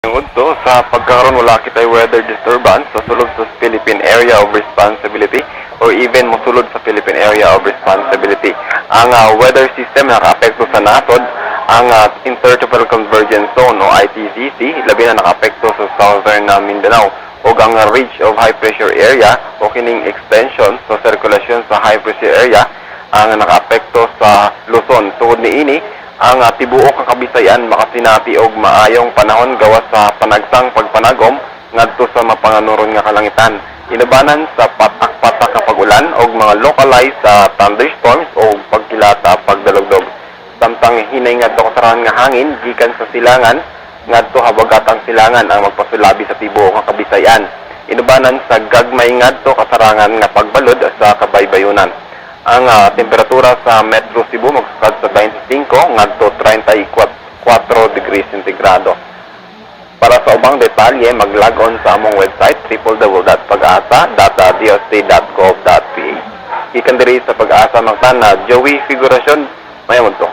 Tungod to sa pagkakaroon wala kitay weather disturbance sa sulod sa Philippine Area of Responsibility or even mosulod sa Philippine Area of Responsibility. Ang weather system na nakaapekto sa nasod, ang Intertropical Convergence Zone o ITCZ, labi na nakaapekto sa Southern Mindanao o ang Ridge of High Pressure Area o kining extension sa sirkulasyon sa high pressure area ang nakaapekto sa Luzon. Tungod niini, ang tibuok ang Kabisayan makasinati og maayong panahon gawas sa panagsang pagpanagom ngadto sa mapanganuron nga kalangitan. Inabanan sa patak-patak nga pag-ulan og mga localized thunderstorms o pagkilata pagdalugdog. Samtang hinay ngadto kasarangan nga hangin gikan sa silangan ngadto habagatang silangan ang magpasulabi sa tibuok nga Kabisayan. Inabanan sa gagmay ngadto kasarangan nga pagbalod sa kabaybayunan. Ang temperatura sa Metro Cebu magsukad sa 25 ngadto 34 degrees centigrado. Para sa ubang detalye, mag-log-on sa among website www.pagasa.dost.gov.ph. Ikan diri sa Pag-asa Magtan na Joey Figuracion, mayamon to.